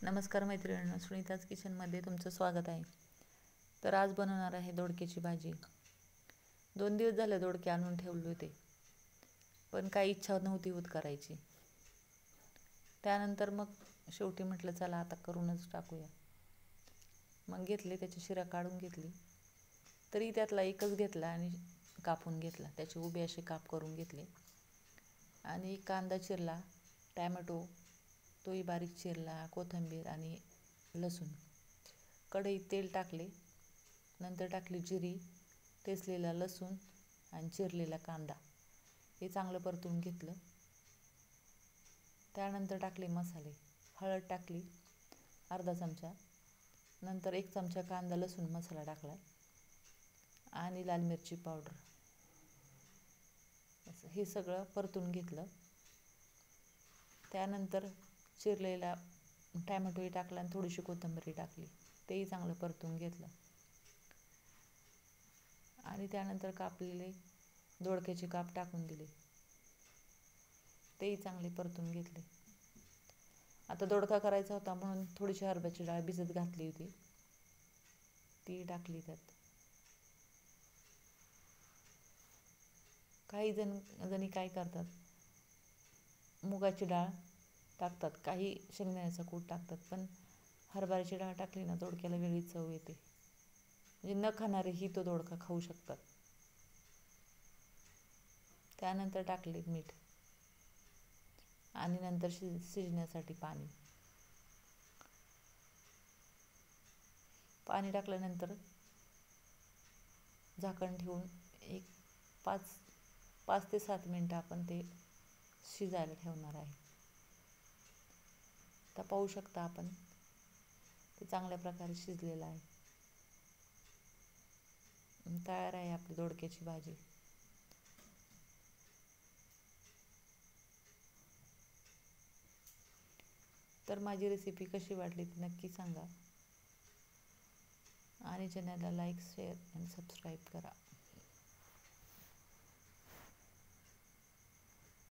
नमस्कार मैत्रिणींनो, सुनीताज किचनमध्ये तुमचं स्वागत आहे. तर आज बनवणार आहे दोडक्याची भाजी. 2 दिवस झाले दोडके आणून ठेवले होते, पण काही इच्छा नव्हती होत करायची. त्यानंतर मग शेवटी म्हटलं चला आता करूनच टाकूया. मग घेतले, त्याची शिरा काढून घेतली. तरी त्यातला एकच घेतला आणि कापून घेतला. त्याचे उभे असे काप करून घेतले आणि कांदा चिरला, टॅमॅटो तोही बारीक चिरला, कोथिंबीर आणि लसूण. कढईत तेल टाकले, नंतर टाकली जिरी, ठेचलेला लसूण आणि चिरलेला कांदा. हे चांगलं परतून घेतलं. त्यानंतर टाकले मसाले. हळद टाकली अर्धा चमचा, नंतर 1 चमचा कांदा लसूण मसाला टाकला आणि लाल मिरची पावडर. हे सगळं परतून घेतलं. त्यानंतर चिरलेला टॅमॅटोही टाकला आणि थोडीशी कोथिंबीर टाकली. तेही चांगलं परतून घेतलं आणि त्यानंतर कापलेले दोडक्याचे काप टाकून दिले. तेही चांगले परतून घेतले. आता दोडका करायचा होता म्हणून थोडीशी हरभऱ्याची डाळ भिजत घातली होती, ती टाकली त्यात. काही जणी काय करतात, मुगाची डाळ टाकतात, काही शेंगदाण्याचा कूट टाकतात, पण हरभऱ्याची डाळ टाकली ना दोडक्याला वेगळी चव येते. म्हणजे न खाणारे ही तो दोडका खाऊ शकतात. त्यानंतर टाकले मीठ आणि नंतर शिजण्यासाठी पाणी टाकल्यानंतर झाकण ठेवून एक 5 ते 7 मिनटं आपण ते शिजायला ठेवणार आहे. तर पाहू शकता आपण, ते चांगल्या प्रकारे शिजलेलं आहे. तयार आहे आपली दोडक्याची भाजी. तर माझी रेसिपी कशी वाटली ती नक्की सांगा आणि चॅनलला लाईक, शेअर आणि सबस्क्राईब करा.